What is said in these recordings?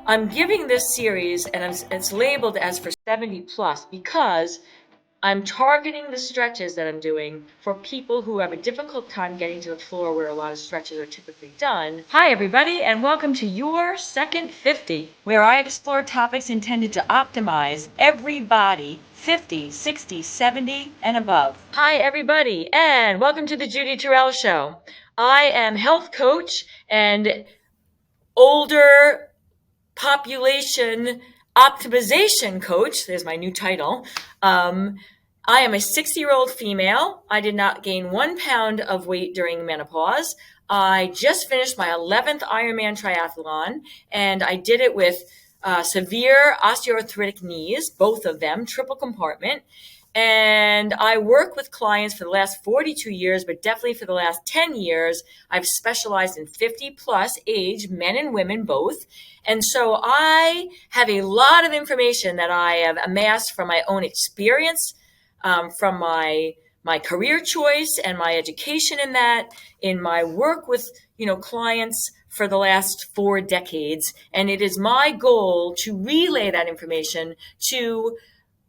I'm giving this series, and it's labeled as for 70 plus because I'm targeting the stretches that I'm doing for people who have a difficult time getting to the floor where a lot of stretches are typically done. Hi, everybody, and welcome to Your Second 50, where I explore topics intended to optimize every body 50, 60, 70, and above. Hi, everybody, and welcome to the Judy Terrell Show. I am health coach and older population optimization coach. There's my new title. I am a 60-year-old female. I did not gain 1 pound of weight during menopause. I just finished my 11th Ironman triathlon, and I did it with severe osteoarthritic knees, both of them, triple compartment. And I work with clients for the last 42 years, but definitely for the last 10 years, I've specialized in 50 plus age, men and women both. And so I have a lot of information that I have amassed from my own experience, from my career choice and my education in that, in my work with, clients for the last 4 decades. And it is my goal to relay that information to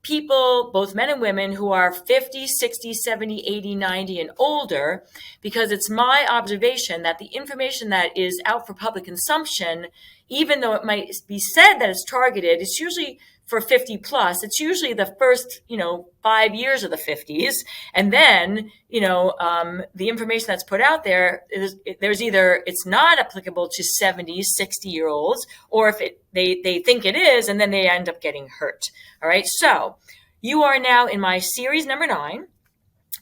people, both men and women, who are 50, 60, 70, 80, 90, and older, because it's my observation that the information that is out for public consumption, even though it might be said that it's targeted, it's usually for 50 plus. It's usually the first, 5 years of the 50s. And then, the information that's put out there there's either it's not applicable to 70, 60-year-olds, or if they think it is, and then they end up getting hurt. All right. So you are now in my series number 9.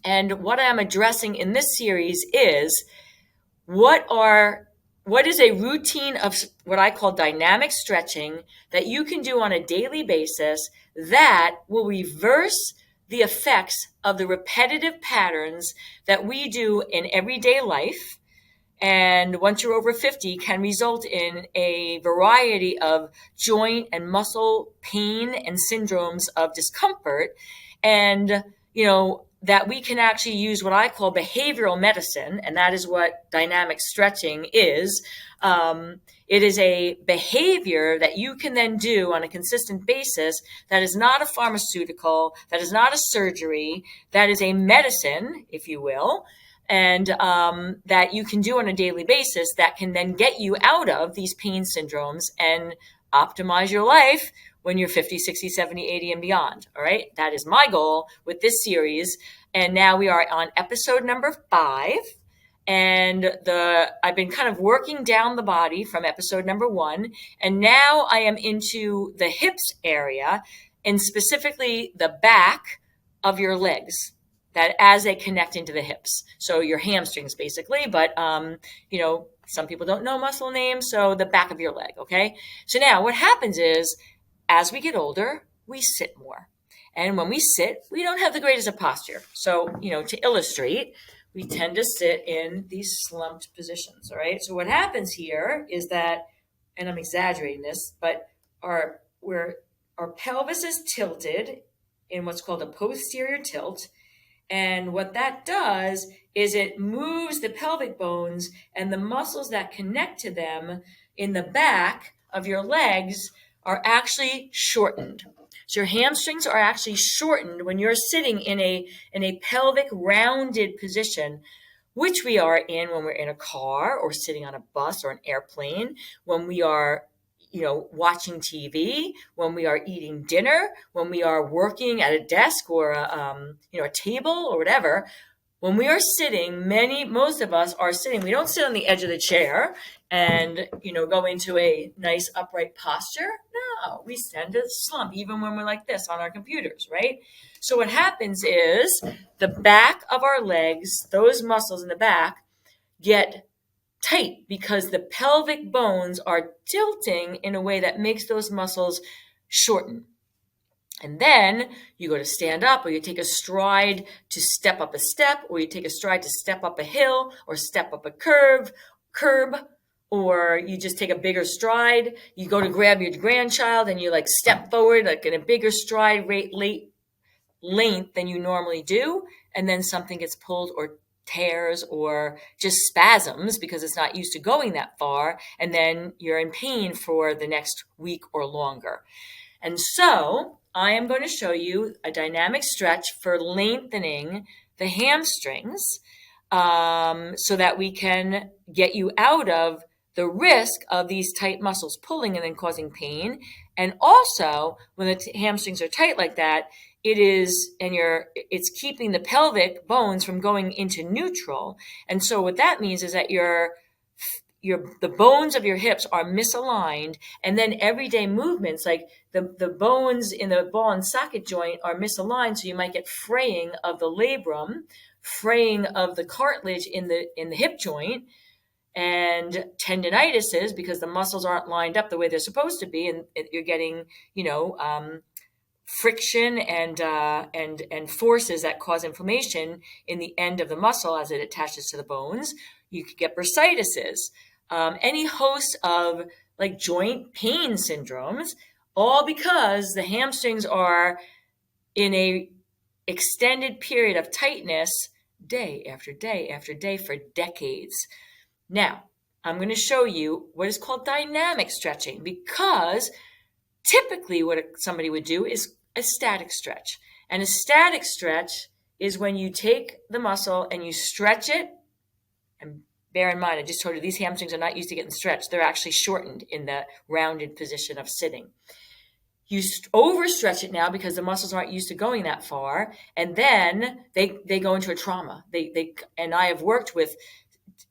And what I'm addressing in this series is what is a routine of what I call dynamic stretching that you can do on a daily basis that will reverse the effects of the repetitive patterns that we do in everyday life. And once you're over 50, can result in a variety of joint and muscle pain and syndromes of discomfort. And, that we can actually use what I call behavioral medicine, and that is what dynamic stretching is. It is a behavior that you can then do on a consistent basis that is not a pharmaceutical, that is not a surgery, that is a medicine, if you will, and that you can do on a daily basis that can then get you out of these pain syndromes and optimize your life when you're 50, 60, 70, 80, and beyond. All right. That is my goal with this series. And now we are on episode number 5. And I've been kind of working down the body from episode number 1. And now I am into the hips area, and specifically the back of your legs, that as they connect into the hips. So your hamstrings basically, but some people don't know muscle names, so the back of your leg. Okay. So now what happens is, as we get older, we sit more. And when we sit, we don't have the greatest of posture. So, to illustrate, we tend to sit in these slumped positions. All right. So what happens here is that, and I'm exaggerating this, but our pelvis is tilted in what's called a posterior tilt. And what that does is it moves the pelvic bones and the muscles that connect to them in the back of your legs are actually shortened. So your hamstrings are actually shortened when you're sitting in a pelvic rounded position, which we are in when we're in a car or sitting on a bus or an airplane, when we are watching TV, when we are eating dinner, when we are working at a desk or a table or whatever. When we are sitting, most of us are sitting. We don't sit on the edge of the chair and, go into a nice upright posture. No, we tend to slump even when we're like this on our computers, right? So what happens is the back of our legs, those muscles in the back, get tight because the pelvic bones are tilting in a way that makes those muscles shorten. And then you go to stand up, or you take a stride to step up a step, or you take a stride to step up a hill or step up a curb, or you just take a bigger stride. You go to grab your grandchild and you step forward in a bigger stride rate length than you normally do. And then something gets pulled or tears or just spasms because it's not used to going that far, and then you're in pain for the next week or longer. And so I am going to show you a dynamic stretch for lengthening the hamstrings, so that we can get you out of the risk of these tight muscles pulling and then causing pain. And also, when the hamstrings are tight like that, it's keeping the pelvic bones from going into neutral. And so what that means is that the bones of your hips are misaligned, and then everyday movements like the bones in the ball and socket joint are misaligned, so you might get fraying of the labrum, fraying of the cartilage in the hip joint, and tendinitises because the muscles aren't lined up the way they're supposed to be, and you're getting friction and forces that cause inflammation in the end of the muscle as it attaches to the bones. You could get bursitis, any host of like joint pain syndromes, all because the hamstrings are in a extended period of tightness day after day after day for decades. Now, I'm going to show you what is called dynamic stretching, because typically what somebody would do is a static stretch. And a static stretch is when you take the muscle and you stretch it. And bear in mind, I just told you these hamstrings are not used to getting stretched. They're actually shortened in the rounded position of sitting. You overstretch it now because the muscles aren't used to going that far, and then they go into a trauma. And I have worked with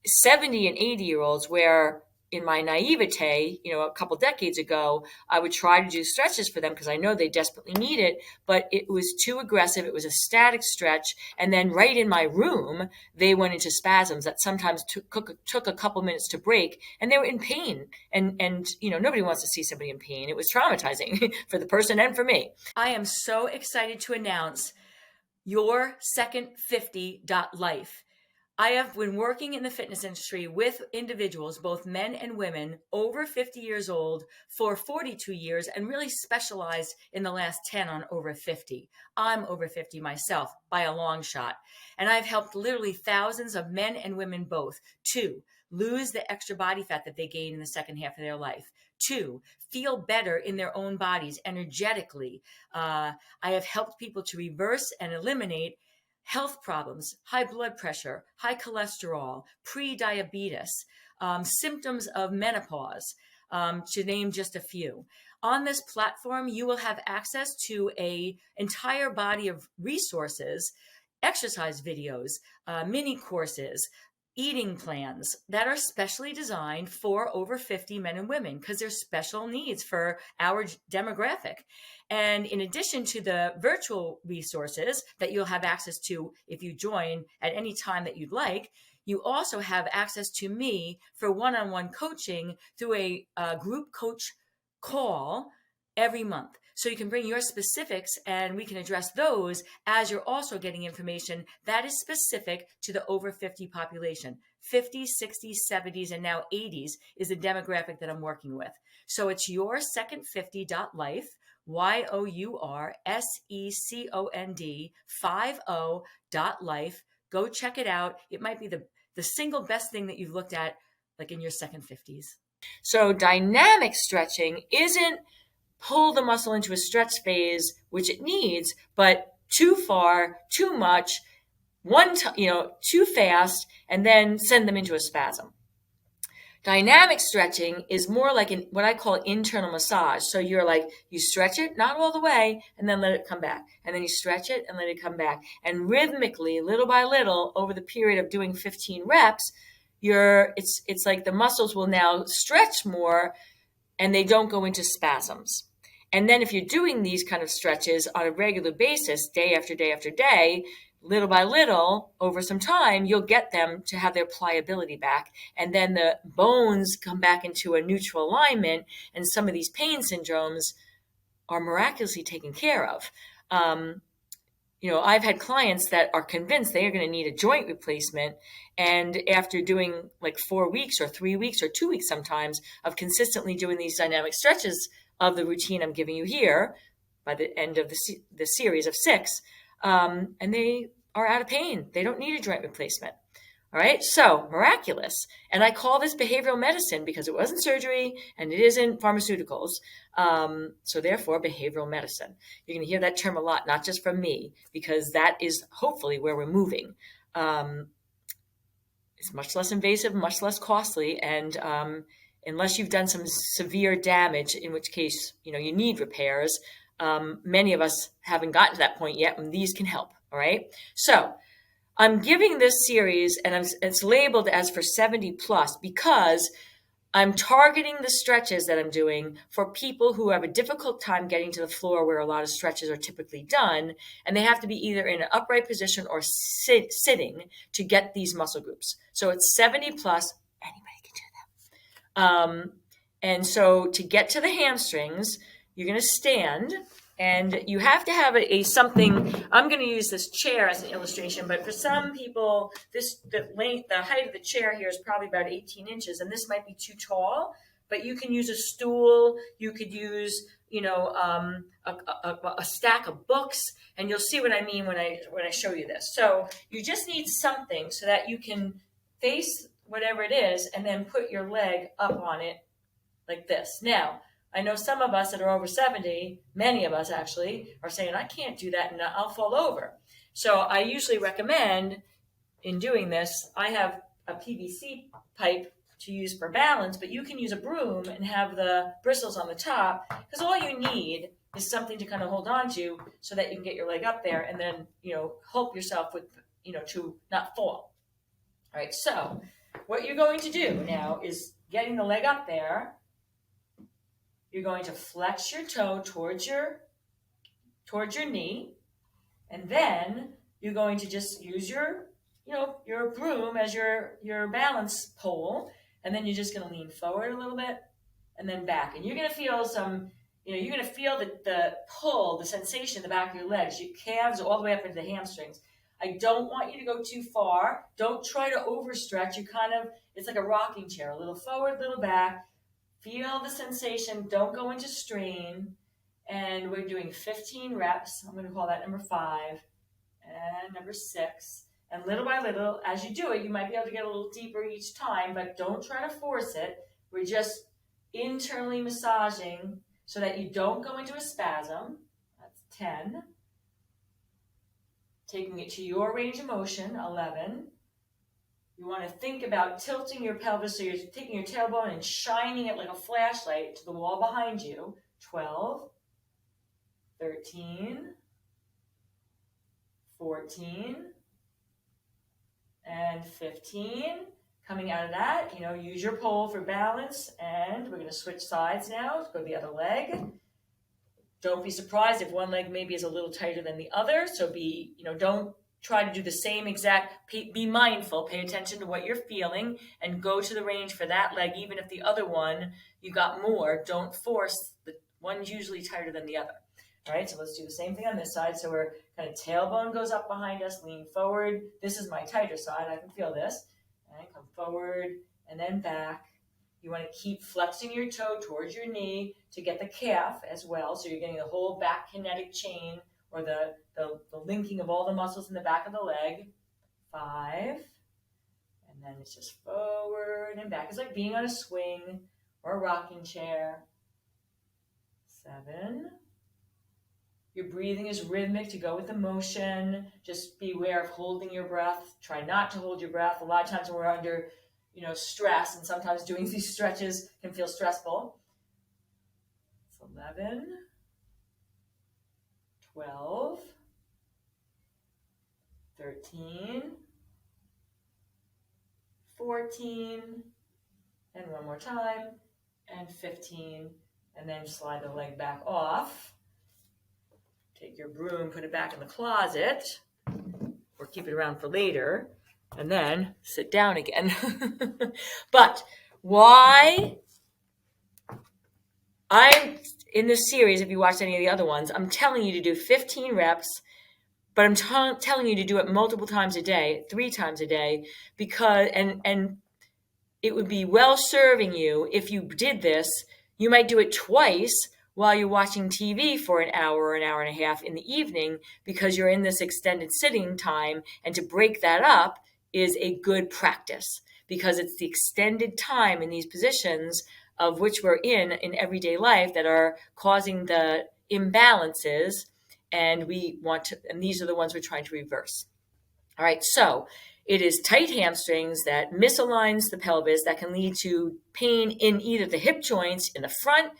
70 and 80-year-olds where in my naivete, a couple decades ago, I would try to do stretches for them because I know they desperately need it, but it was too aggressive. It was a static stretch. And then right in my room, they went into spasms that sometimes took a couple minutes to break, and they were in pain. And nobody wants to see somebody in pain. It was traumatizing for the person and for me. I am so excited to announce your second 50.life. I have been working in the fitness industry with individuals, both men and women, over 50 years old for 42 years, and really specialized in the last 10 on over 50. I'm over 50 myself by a long shot. And I've helped literally thousands of men and women both to lose the extra body fat that they gain in the second half of their life, to feel better in their own bodies energetically. I have helped people to reverse and eliminate health problems, high blood pressure, high cholesterol, pre-diabetes, symptoms of menopause, to name just a few. On this platform, you will have access to an entire body of resources, exercise videos, mini courses, eating plans that are specially designed for over 50 men and women because there's special needs for our demographic. And in addition to the virtual resources that you'll have access to if you join at any time that you'd like, you also have access to me for one-on-one coaching through a group coach call every month. So you can bring your specifics and we can address those as you're also getting information that is specific to the over 50 population. 50s, 60s, 70s, and now 80s is the demographic that I'm working with. So it's your second 50.life, YOURSECOND 50.life. Go check it out. It might be the single best thing that you've looked at like in your second 50s. So dynamic stretching isn't pull the muscle into a stretch phase, which it needs, but too far, too much, too fast, and then send them into a spasm. Dynamic stretching is more like what I call internal massage. So you stretch it, not all the way, and then let it come back. And then you stretch it and let it come back. And rhythmically, little by little, over the period of doing 15 reps, it's like the muscles will now stretch more and they don't go into spasms. And then if you're doing these kind of stretches on a regular basis, day after day after day, little by little, over some time, you'll get them to have their pliability back. And then the bones come back into a neutral alignment, and some of these pain syndromes are miraculously taken care of. I've had clients that are convinced they are going to need a joint replacement. And after doing like 4 weeks or 3 weeks or 2 weeks sometimes of consistently doing these dynamic stretches of the routine I'm giving you here by the end of the series of 6, and they are out of pain. They don't need a joint replacement. All right, so miraculous. And I call this behavioral medicine because it wasn't surgery and it isn't pharmaceuticals. So therefore, behavioral medicine. You're going to hear that term a lot, not just from me, because that is hopefully where we're moving. It's much less invasive, much less costly, and unless you've done some severe damage, in which case you need repairs. Many of us haven't gotten to that point yet, and these can help. All right, so I'm giving this series, and it's labeled as for 70 plus because I'm targeting the stretches that I'm doing for people who have a difficult time getting to the floor where a lot of stretches are typically done, and they have to be either in an upright position or sitting to get these muscle groups. So it's 70 plus, anybody can do that. And so to get to the hamstrings, you're going to stand. And you have to have a something. I'm going to use this chair as an illustration, but for some people, the height of the chair here is probably about 18 inches, and this might be too tall. But you can use a stool. You could use, a stack of books, and you'll see what I mean when I show you this. So you just need something so that you can face whatever it is, and then put your leg up on it like this. Now, I know some of us that are over 70, many of us actually, are saying, I can't do that and I'll fall over. So I usually recommend in doing this, I have a PVC pipe to use for balance, but you can use a broom and have the bristles on the top, because all you need is something to kind of hold on to so that you can get your leg up there and then, help yourself with, to not fall. All right, so what you're going to do now is getting the leg up there. You're going to flex your toe towards your knee, and then you're going to just use your broom as your balance pole, and then you're just going to lean forward a little bit and then back, and you're going to feel you're going to feel the pull, the sensation in the back of your legs, your calves all the way up into the hamstrings. I don't want you to go too far. Don't try to overstretch. It's like a rocking chair, a little forward, a little back. Feel the sensation. Don't go into strain. And we're doing 15 reps. I'm going to call that number 5 and number 6. And little by little, as you do it, you might be able to get a little deeper each time, but don't try to force it. We're just internally massaging so that you don't go into a spasm. That's 10. Taking it to your range of motion, 11. You want to think about tilting your pelvis, so you're taking your tailbone and shining it like a flashlight to the wall behind you. 12, 13, 14, and 15. Coming out of that, use your pole for balance, and we're going to switch sides now. Go to the other leg. Don't be surprised if one leg maybe is a little tighter than the other, so don't try to do the same exact, be mindful, pay attention to what you're feeling, and go to the range for that leg, even if the other one, you got more. Don't force, the one's usually tighter than the other. All right, so let's do the same thing on this side. So we're kind of tailbone goes up behind us, lean forward. This is my tighter side, I can feel this. And come forward, and then back. You want to keep flexing your toe towards your knee to get the calf as well, so you're getting the whole back kinetic chain, or the linking of all the muscles in the back of the leg. 5, and then it's just forward and back. It's like being on a swing or a rocking chair. 7. Your breathing is rhythmic to go with the motion. Just be aware of holding your breath. Try not to hold your breath. A lot of times when we're under stress, and sometimes doing these stretches can feel stressful. It's 11, 12, 13, 14, and one more time, and 15, and then slide the leg back off. Take your broom, put it back in the closet, or keep it around for later, and then sit down again. But why I'm in this series, if you watched any of the other ones, I'm telling you to do 15 reps, but I'm telling you to do it multiple times a day, 3 times a day, because and it would be well serving you if you did this. You might do it twice while you're watching TV for an hour or an hour and a half in the evening, because you're in this extended sitting time, and to break that up, is a good practice because it's the extended time in these positions of which we're in everyday life that are causing the imbalances, and these are the ones we're trying to reverse. All right, so it is tight hamstrings that misaligns the pelvis that can lead to pain in either the hip joints in the front,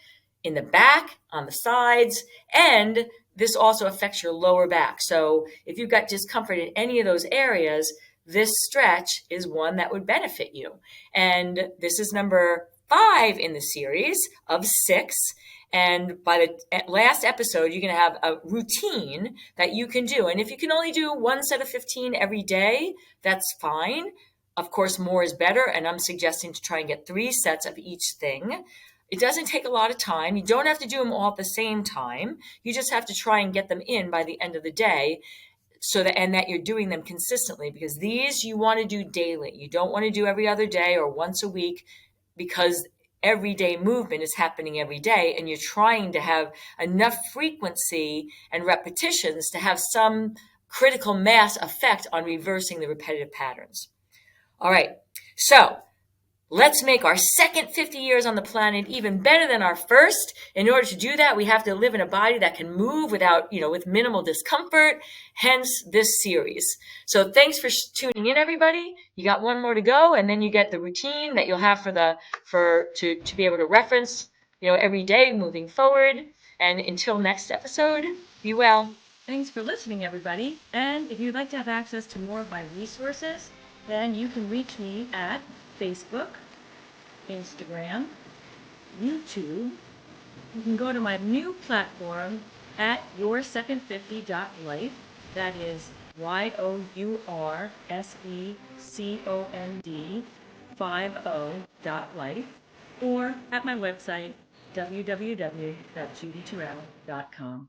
in the back, on the sides, and this also affects your lower back. So if you've got discomfort in any of those areas, this stretch is one that would benefit you. And this is number 5 in the series of 6. And by the last episode, you're going to have a routine that you can do. And if you can only do one set of 15 every day, that's fine. Of course, more is better. And I'm suggesting to try and get 3 sets of each thing. It doesn't take a lot of time. You don't have to do them all at the same time. You just have to try and get them in by the end of the day, and that you're doing them consistently, because these you want to do daily. You don't want to do every other day or once a week, because everyday movement is happening every day, and you're trying to have enough frequency and repetitions to have some critical mass effect on reversing the repetitive patterns. All right, so let's make our second 50 years on the planet even better than our first. In order to do that, we have to live in a body that can move with minimal discomfort, hence this series. So thanks for tuning in, everybody. You got one more to go, and then you get the routine that you'll have to be able to reference, every day moving forward. And until next episode, be well. Thanks for listening, everybody. And if you'd like to have access to more of my resources, then you can reach me at Facebook, Instagram, YouTube. You can go to my new platform at yoursecond50.life. That is YOURSECOND 50.life, or at my website www.judyterrell.com.